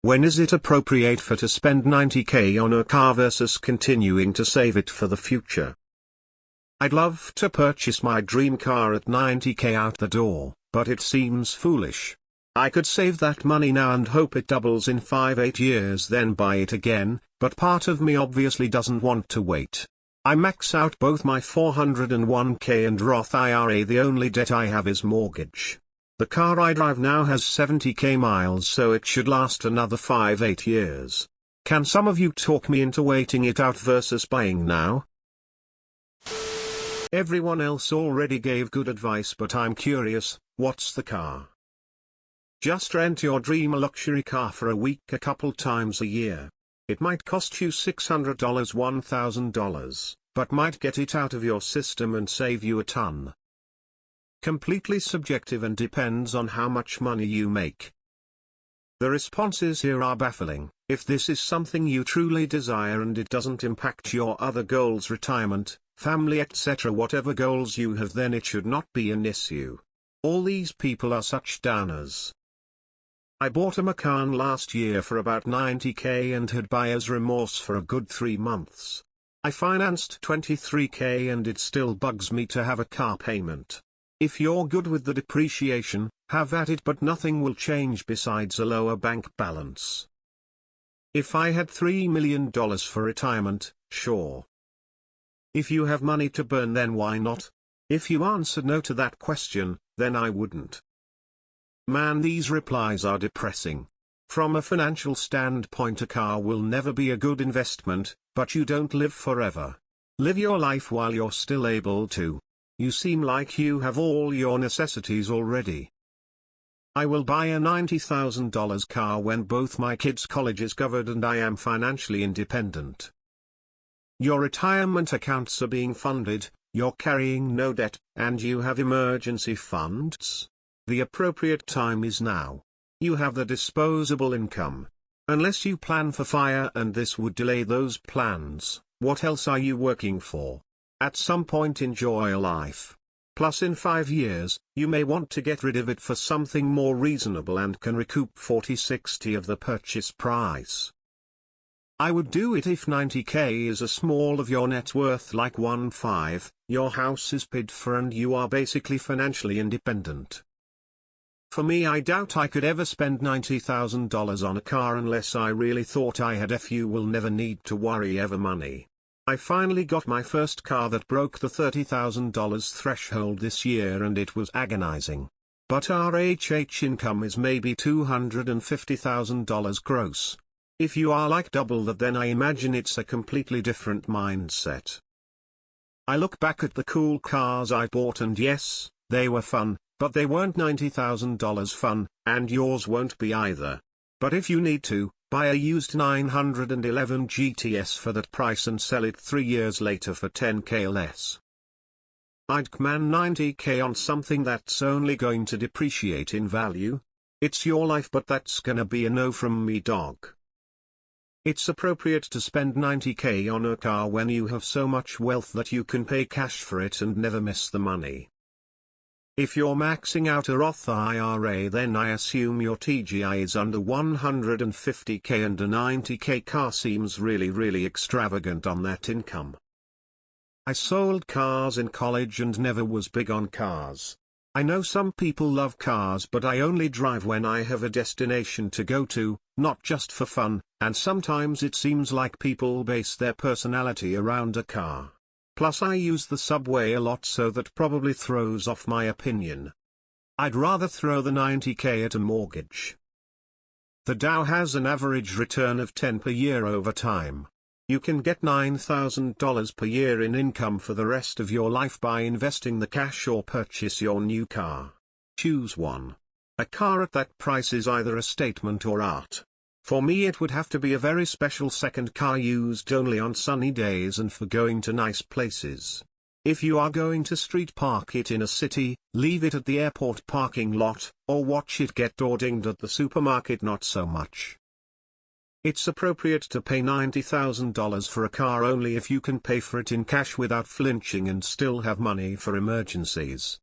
When is it appropriate for to spend 90k on a car versus continuing to save it for the future? I'd love to purchase my dream car at 90k out the door, but it seems foolish. I could save that money now and hope it doubles in 5-8 years, then buy it again, but part of me obviously doesn't want to wait. I max out both my 401k and Roth IRA. The only debt I have is mortgage. The car I drive now has 70k miles, so it should last another 5-8 years. Can some of you talk me into waiting it out versus buying now? Everyone else already gave good advice, but I'm curious, what's the car? Just rent your dream luxury car for a week a couple times a year. It might cost you $600, $1,000, but might get it out of your system and save you a ton. Completely subjective and depends on how much money you make. The responses here are baffling. If this is something you truly desire and it doesn't impact your other goals, retirement, family, etc., whatever goals you have, then it should not be an issue. All these people are such downers. I bought a Macan last year for about 90k and had buyer's remorse for a good 3 months. I financed 23k and it still bugs me to have a car payment. If you're good with the depreciation, have at it, but nothing will change besides a lower bank balance. If I had $3 million for retirement, sure. If you have money to burn, then why not? If you answered no to that question, then I wouldn't. Man, these replies are depressing. From a financial standpoint, a car will never be a good investment, but you don't live forever. Live your life while you're still able to. You seem like you have all your necessities already. I will buy a $90,000 car when both my kids' college is covered and I am financially independent. Your retirement accounts are being funded, you're carrying no debt, and you have emergency funds. The appropriate time is now. You have the disposable income. Unless you plan for fire and this would delay those plans, what else are you working for? At some point enjoy life. Plus in 5 years, you may want to get rid of it for something more reasonable and can recoup 40-60 of the purchase price. I would do it if 90k is a small of your net worth, like 1.5, your house is paid for and you are basically financially independent. For me, I doubt I could ever spend $90,000 on a car unless I really thought I had you will never need to worry ever money. I finally got my first car that broke the $30,000 threshold this year and it was agonizing. But our HH income is maybe $250,000 gross. If you are like double that, then I imagine it's a completely different mindset. I look back at the cool cars I bought and yes, they were fun, but they weren't $90,000 fun, and yours won't be either. But if you need to, buy a used 911 GTS for that price and sell it 3 years later for 10k less. I'd command 90k on something that's only going to depreciate in value. It's your life, but that's gonna be a no from me, dog. It's appropriate to spend 90k on a car when you have so much wealth that you can pay cash for it and never miss the money. If you're maxing out a Roth IRA, then I assume your TGI is under 150k and a 90k car seems really extravagant on that income. I sold cars in college and never was big on cars. I know some people love cars, but I only drive when I have a destination to go to, not just for fun, and sometimes it seems like people base their personality around a car. Plus I use the subway a lot, so that probably throws off my opinion. I'd rather throw the 90k at a mortgage. The Dow has an average return of 10 per year over time. You can get $9,000 per year in income for the rest of your life by investing the cash or purchase your new car. Choose one. A car at that price is either a statement or art. For me, it would have to be a very special second car used only on sunny days and for going to nice places. If you are going to street park it in a city, leave it at the airport parking lot, or watch it get door-dinged at the supermarket, not so much. It's appropriate to pay $90,000 for a car only if you can pay for it in cash without flinching and still have money for emergencies.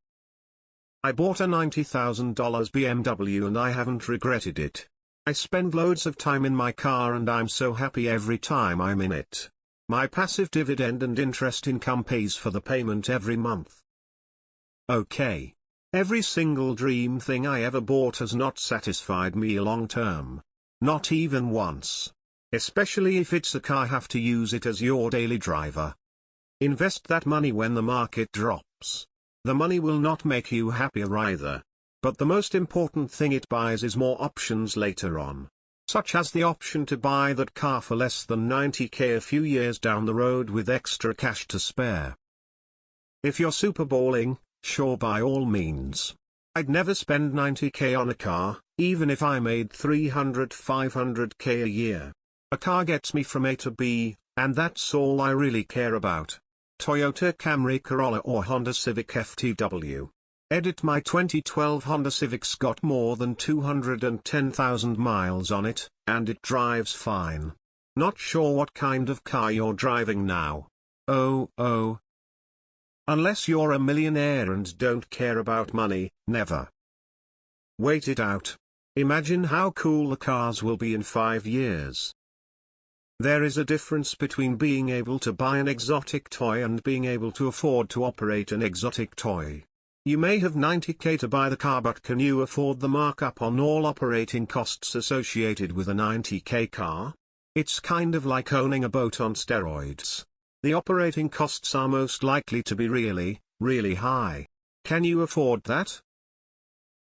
I bought a $90,000 BMW and I haven't regretted it. I spend loads of time in my car and I'm so happy every time I'm in it. My passive dividend and interest income pays for the payment every month. Okay. Every single dream thing I ever bought has not satisfied me long term. Not even once. Especially if it's a car, have to use it as your daily driver. Invest that money when the market drops. The money will not make you happier either. But the most important thing it buys is more options later on. Such as the option to buy that car for less than $90,000 a few years down the road with extra cash to spare. If you're superballing, sure, by all means. I'd never spend $90,000 on a car, even if I made $300,000-500,000 a year. A car gets me from A to B, and that's all I really care about. Toyota Camry, Corolla or Honda Civic FTW. Edit: my 2012 Honda Civic's got more than 210,000 miles on it, and it drives fine. Not sure what kind of car you're driving now. Oh. Unless you're a millionaire and don't care about money, never. Wait it out. Imagine how cool the cars will be in 5 years. There is a difference between being able to buy an exotic toy and being able to afford to operate an exotic toy. You may have $90,000 to buy the car, but can you afford the markup on all operating costs associated with a $90,000 car? It's kind of like owning a boat on steroids. The operating costs are most likely to be really, really high. Can you afford that?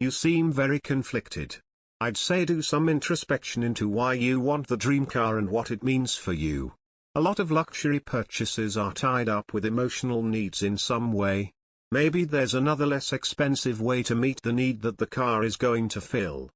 You seem very conflicted. I'd say do some introspection into why you want the dream car and what it means for you. A lot of luxury purchases are tied up with emotional needs in some way. Maybe there's another less expensive way to meet the need that the car is going to fill.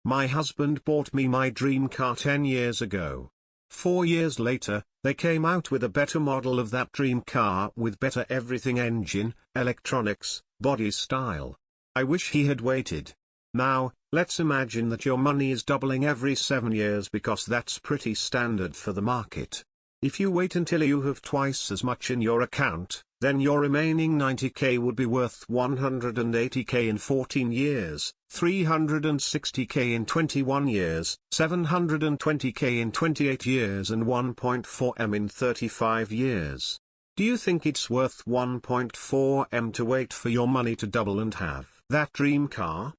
My husband bought me my dream car 10 years ago. 4 years later, they came out with a better model of that dream car with better everything: engine, electronics, body style. I wish he had waited. Now, let's imagine that your money is doubling every 7 years, because that's pretty standard for the market. If you wait until you have twice as much in your account, then your remaining $90,000 would be worth $180,000 in 14 years, $360,000 in 21 years, $720,000 in 28 years and $1.4 million in 35 years. Do you think it's worth $1.4 million to wait for your money to double and have that dream car?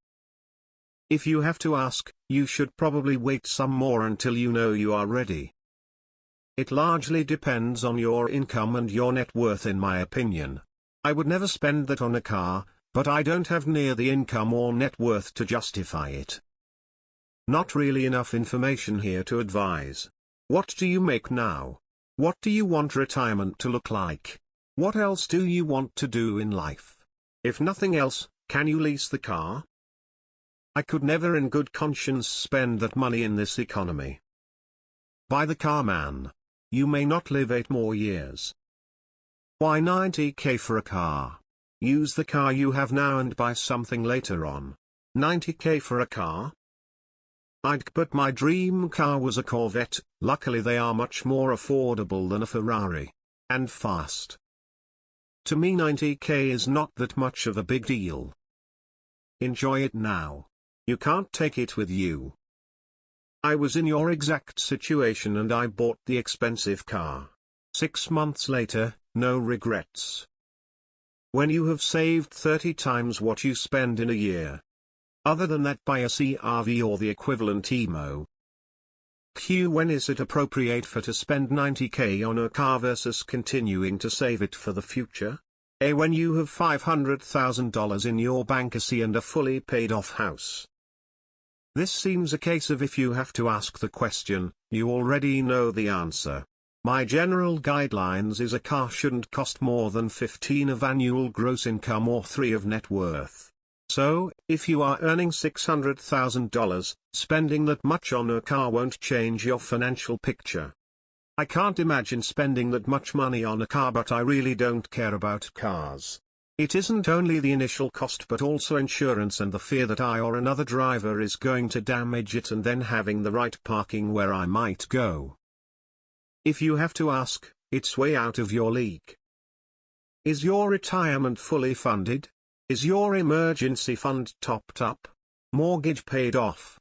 If you have to ask, you should probably wait some more until you know you are ready. It largely depends on your income and your net worth, in my opinion. I would never spend that on a car, but I don't have near the income or net worth to justify it. Not really enough information here to advise. What do you make now? What do you want retirement to look like? What else do you want to do in life? If nothing else, can you lease the car? I could never in good conscience spend that money in this economy. Buy the car, man. You may not live 8 more years. Why $90,000 for a car? Use the car you have now and buy something later on. $90,000 for a car? But my dream car was a Corvette. Luckily they are much more affordable than a Ferrari. And fast. To me $90,000 is not that much of a big deal. Enjoy it now. You can't take it with you. I was in your exact situation and I bought the expensive car. 6 months later, no regrets. When you have saved 30 times what you spend in a year. Other than that, buy a CR-V or the equivalent emo. When is it appropriate for to spend $90,000 on a car versus continuing to save it for the future? A. When you have $500,000 in your bank, a C, and a fully paid off house. This seems a case of if you have to ask the question, you already know the answer. My general guidelines is a car shouldn't cost more than 15 of annual gross income or 3 of net worth. So, if you are earning $600,000, spending that much on a car won't change your financial picture. I can't imagine spending that much money on a car, but I really don't care about cars. It isn't only the initial cost but also insurance and the fear that I or another driver is going to damage it, and then having the right parking where I might go. If you have to ask, it's way out of your league. Is your retirement fully funded? Is your emergency fund topped up? Mortgage paid off?